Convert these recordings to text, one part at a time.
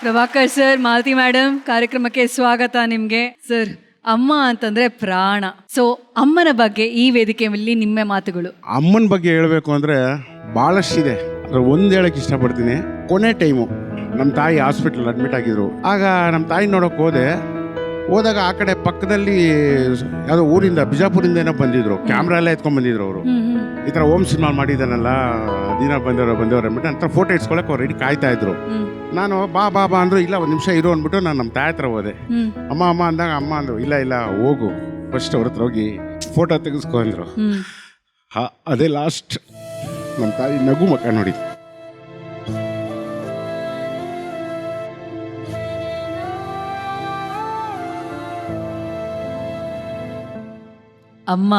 Prabhakar sir, Malathi madam, ಕಾರ್ಯಕ್ರಮಕ್ಕೆ ಸ್ವಾಗತ ನಿಮ್ಗೆ. ಸರ್, ಅಮ್ಮ ಅಂತಂದ್ರೆ ಪ್ರಾಣ. ಸೊ ಅಮ್ಮನ ಬಗ್ಗೆ ಈ ವೇದಿಕೆಯಲ್ಲಿ ನಿಮ್ಮ ಮಾತುಗಳು. ಅಮ್ಮನ ಬಗ್ಗೆ ಹೇಳಬೇಕು ಅಂದರೆ ಭಾಳಷ್ಟಿದೆ. ಅದ್ರ ಒಂದು ಹೇಳಕ್ಕೆ ಇಷ್ಟಪಡ್ತೀನಿ. ಕೊನೆ ಟೈಮು ನಮ್ಮ ತಾಯಿ ಹಾಸ್ಪಿಟ್ಲ್ ಅಡ್ಮಿಟ್ ಆಗಿದ್ರು. ಆಗ ನಮ್ಮ ತಾಯಿ ನೋಡೋಕೆ ಹೋದಾಗ ಆ ಕಡೆ ಪಕ್ಕದಲ್ಲಿ ಯಾವುದೋ ಊರಿಂದ, ಬಿಜಾಪುರಿಂದ ಏನೋ ಬಂದಿದ್ರು. ಕ್ಯಾಮ್ರಾ ಎಲ್ಲ ಎತ್ಕೊಂಡು ಬಂದಿದ್ರು ಅವರು. ಈ ಥರ ಓಮ್ ಸಿನಿಮಾ ಮಾಡಿದ್ದಾನಲ್ಲ, ದಿನ ಬಂದವರು ಅಂದ್ಬಿಟ್ಟು ನಂತರ ಫೋಟೋ ಇಟ್ಸ್ಕೊಳಕ್ಕೆ ಅವ್ರು ರೆಡಿ ಕಾಯ್ತಾ ಇದ್ರು. ನಾನು ಬಾ ಬಾ ಬಾ ಅಂದರು. ಇಲ್ಲ, ಒಂದು ನಿಮಿಷ ಇರು ಅಂದ್ಬಿಟ್ಟು ನಾನು ನಮ್ಮ ತಾಯಿ ಹತ್ರ ಹೋದೆ. ಅಮ್ಮ ಅಮ್ಮ ಅಂದಾಗ ಅಮ್ಮ ಅಂದರು, ಇಲ್ಲ ಹೋಗು, ಫಸ್ಟ್ ಅವ್ರ ಹತ್ರ ಹೋಗಿ ಫೋಟೋ ತೆಗೆಸ್ಕೊ ಅಂದರು. ಅದೇ ಲಾಸ್ಟ್ ನಮ್ಮ ತಾಯಿ ನಗು ಮುಖ ನೋಡಿ. ಅಮ್ಮ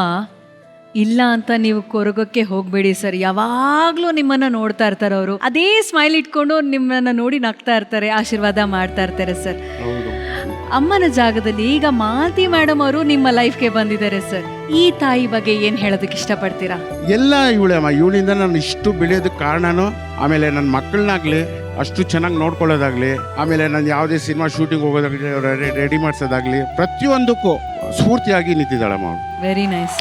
ಇಲ್ಲ ಅಂತ ನೀವು ಕೊರಗೋಕ್ಕೆ ಹೋಗ್ಬೇಡಿ ಸರ್. ಯಾವಾಗ್ಲೂ ನಿಮ್ಮನ್ನ ನೋಡ್ತಾ ಇರ್ತಾರೆ ಅವರು. ಅದೇ ಸ್ಮೈಲ್ ಇಟ್ಕೊಂಡು ನಿಮ್ಮನ್ನ ನೋಡಿ ನಗ್ತಾ ಇರ್ತಾರೆ, ಆಶೀರ್ವಾದ ಮಾಡ್ತಾ ಇರ್ತಾರೆ ಸರ್. ಅಮ್ಮನ ಜಾಗದಲ್ಲಿ ಈಗ ಮಾಲತಿ ಮೇಡಮ್ ಅವರು ನಿಮ್ಮ ಲೈಫ್ಗೆ ಬಂದಿದ್ದಾರೆ ಸರ್. ಈ ತಾಯಿ ಬಗ್ಗೆ ಏನ್ ಹೇಳೋದಕ್ಕೆ ಇಷ್ಟಪಡ್ತೀರಾ? ಎಲ್ಲ ಇವಳಿಂದ ನಾನು ಇಷ್ಟು ಬೆಳೆಯೋದಕ್ಕೆ ಕಾರಣನೂ, ಆಮೇಲೆ ನನ್ನ ಮಕ್ಕಳನ್ನಾಗ್ಲಿ ಅಷ್ಟು ಚೆನ್ನಾಗಿ ನೋಡ್ಕೊಳ್ಳೋದಾಗ್ಲಿ, ಆಮೇಲೆ ನಾನು ಯಾವುದೇ ಸಿನಿಮಾ ಶೂಟಿಂಗ್ ಹೋಗೋದಾಗ್ಲಿ, ರೆಡಿ ಮಾಡಿಸೋದಾಗ್ಲಿ, ಪ್ರತಿಯೊಂದಕ್ಕೂ ಸ್ಫೂರ್ತಿಯಾಗಿ ನಿಂತಿದ್ದಾಳಮ್ಮ ಅವಳು. Very nice.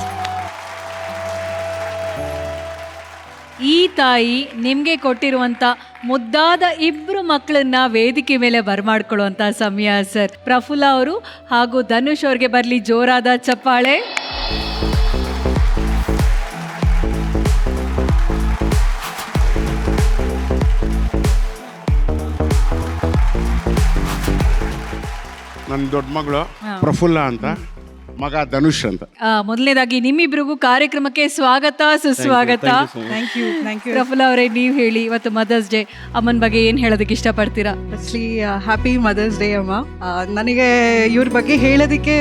ಈ ತಾಯಿ ನಿಮಗೆ ಕೊಟ್ಟಿರುವಂತ ಮುದ್ದಾದ ಇಬ್ರು ಮಕ್ಕಳನ್ನ ವೇದಿಕೆ ಮೇಲೆ ಬರಮಾಡ್ಕೊಳ್ಳುವಂತ ಸಮಯ ಸರ್. ಪ್ರಫುಲ್ಲ ಅವರು ಹಾಗೂ ಧನುಷ್ ಅವ್ರಿಗೆ ಬರಲಿ ಜೋರಾದ ಚಪ್ಪಾಳೆ. ನನ್ನ ದೊಡ್ಡ ಮಗಳು ಪ್ರಫುಲ್ಲ ಅಂತ, ಮಗ ಧನುಷ್ ಅಂತ. ಮೊದಲನೇದಾಗಿ ನಿಮ್ಮಿಬ್ರಿಗೂ ಕಾರ್ಯಕ್ರಮಕ್ಕೆ ಸ್ವಾಗತ, ಸುಸ್ವಾಗತ. Thank you. ಪ್ರಫುಲ್ಲ ಅವರೇ, ನೀವು ಹೇಳಿ, ಇವತ್ತು ಮದರ್ಸ್ ಡೇ, ಅಮ್ಮನ ಬಗ್ಗೆ ಏನ್ ಹೇಳೋದಕ್ಕೆ ಇಷ್ಟಪಡ್ತೀರಾ? ಫಸ್ಟ್ಲಿ ಹ್ಯಾಪಿ ಮದರ್ಸ್ ಡೇ ಅಮ್ಮ. ನನಗೆ ಇವ್ರ ಬಗ್ಗೆ ಹೇಳೋದಕ್ಕೆ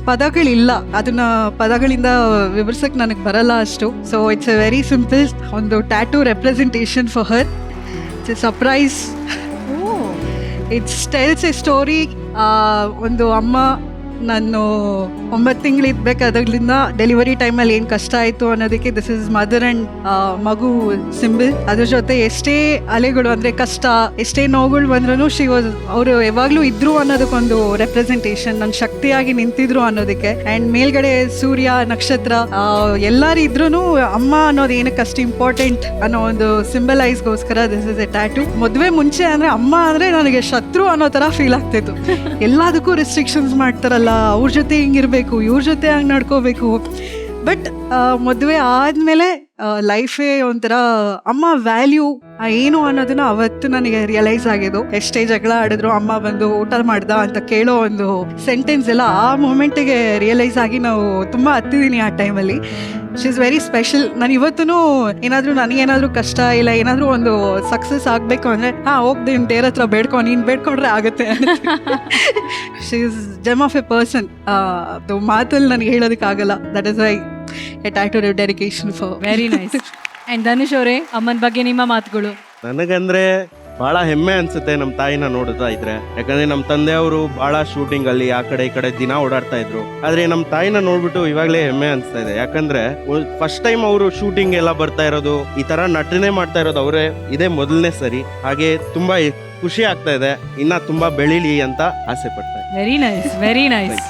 ಪದಗಳಿಲ್ಲ, ಅದನ್ನ ಪದಗಳಿಂದ ವಿವರಿಸಕ್ಕೆ ನನಗೆ ಬರಲ್ಲ ಅಷ್ಟು. So it's a very simple, ಒಂದು tattoo representation for her. It's a surprise. It's tells a story. ಒಂದು ಅಮ್ಮ ನಾನು 9 ತಿಂಗಳಿರ್ಬೇಕಾದಾಗ್ಲಿಂದ ಡೆಲಿವರಿ ಟೈಮಲ್ಲಿ ಏನು ಕಷ್ಟ ಆಯಿತು ಅನ್ನೋದಕ್ಕೆ ದಿಸ್ ಇಸ್ ಮದರ್ ಆ್ಯಂಡ್ ಮಗು ಸಿಂಬಲ್. ಅದ್ರ ಜೊತೆ ಎಷ್ಟೇ ಅಲೆಗಳು ಅಂದರೆ ಕಷ್ಟ, ಎಷ್ಟೇ ನೋವುಗಳು ಬಂದ್ರೂ ಅವರು ಯಾವಾಗಲೂ ಇದ್ರು ಅನ್ನೋದಕ್ಕೊಂದು ರೆಪ್ರೆಸೆಂಟೇಷನ್. ನನ್ನ ಶಕ್ತಿಯಾಗಿ ನಿಂತಿದ್ರು ಅನ್ನೋದಕ್ಕೆ. ಆ್ಯಂಡ್ ಮೇಲ್ಗಡೆ ಸೂರ್ಯ, ನಕ್ಷತ್ರ ಎಲ್ಲರೂ ಇದ್ರೂ ಅಮ್ಮ ಅನ್ನೋದು ಏನಕ್ಕೆ ಅಷ್ಟು ಇಂಪಾರ್ಟೆಂಟ್ ಅನ್ನೋ ಒಂದು ಸಿಂಬಲೈಸ್ಗೋಸ್ಕರ ದಿಸ್ ಇಸ್ ಎ ಟ್ಯಾಟೂ. ಮದುವೆ ಮುಂಚೆ ಅಂದರೆ ಅಮ್ಮ ಅಂದರೆ ನನಗೆ ಶತ್ರು ಅನ್ನೋ ಥರ ಫೀಲ್ ಆಗ್ತಿತ್ತು. ಎಲ್ಲದಕ್ಕೂ ರಿಸ್ಟ್ರಿಕ್ಷನ್ಸ್ ಮಾಡ್ತಾರಲ್ಲ, ಅವ್ರ ಜೊತೆ ಹಿಂಗಿರ್ಬೇಕು, ಇವ್ರ ಜೊತೆ ಹಂಗೆ ನಡ್ಕೋಬೇಕು. ಬಟ್ ಮದುವೆ ಆದಮೇಲೆ ಲೈಫೇ ಒಂಥರ ಅಮ್ಮ ವ್ಯಾಲ್ಯೂ ಏನು ಅನ್ನೋದನ್ನ ಅವತ್ತು ನನಗೆ ರಿಯಲೈಸ್ ಆಗಿದ್ದು. ಎಷ್ಟೇ ಜಗಳ ಆಡಿದ್ರು ಅಮ್ಮ ಬಂದು ಊಟ ಮಾಡ್ದ ಅಂತ ಕೇಳೋ ಒಂದು ಸೆಂಟೆನ್ಸ್ ಎಲ್ಲ ಆ ಮೂಮೆಂಟಿಗೆ ರಿಯಲೈಸ್ ಆಗಿ ನಾವು ತುಂಬ ಹತ್ತಿದ್ದೀನಿ ಆ ಟೈಮಲ್ಲಿ. She is very special. ನಾನು ಇವತ್ತೂ ಏನಾದರೂ ನನಗೇನಾದರೂ ಕಷ್ಟ ಇಲ್ಲ, ಏನಾದರೂ ಒಂದು ಸಕ್ಸಸ್ ಆಗಬೇಕು ಅಂದರೆ ಹೋಗ್ದೆ ದೇವ್ರ ಹತ್ರ ಬೇಡ್ಕೊ, ನೀನು ಬೇಡ್ಕೊಂಡ್ರೆ ಆಗುತ್ತೆ. She is gem of a person. ಅದು ಮಾತಲ್ಲಿ ನನಗೆ ಹೇಳೋದಕ್ಕಾಗಲ್ಲ. That is why a tattoo dedication for. Very nice. And Dhanush ಅವರೇ, ಅಮ್ಮನ ಬಗ್ಗೆ ನಿಮ್ಮ ಮಾತುಗಳು. ನನಗಂದ್ರೆ ಭಾಳ ಹೆಮ್ಮೆ ಅನ್ಸುತ್ತೆ ನಮ್ಮ ತಾಯಿನ ನೋಡ್ತಾ ಇದ್ರೆ. ಯಾಕಂದ್ರೆ ನಮ್ಮ ತಂದೆಯವರು ಭಾಳ ಶೂಟಿಂಗ್ ಅಲ್ಲಿ ಆ ಕಡೆ ಈ ಕಡೆ ದಿನ ಓಡಾಡ್ತಾ ಇದ್ರು. ಆದ್ರೆ ನಮ್ಮ ತಾಯಿನ ನೋಡ್ಬಿಟ್ಟು ಇವಾಗಲೇ ಹೆಮ್ಮೆ ಅನ್ಸ್ತಾ ಇದೆ. ಯಾಕಂದ್ರೆ ಫಸ್ಟ್ ಟೈಮ್ ಅವರು ಶೂಟಿಂಗ್ ಎಲ್ಲ ಬರ್ತಾ ಇರೋದು, ಈ ತರ ನಟನೆ ಮಾಡ್ತಾ ಇರೋದು ಅವರೇ ಇದೇ ಮೊದಲನೇ ಸರಿ. ಹಾಗೆ ತುಂಬಾ ಖುಷಿ ಆಗ್ತಾ ಇದೆ. ಇನ್ನ ತುಂಬಾ ಬೆಳೀಲಿ ಅಂತ ಆಸೆ ಪಡ್ತಾ ಇದ್ದೀನಿ. Very nice, very nice.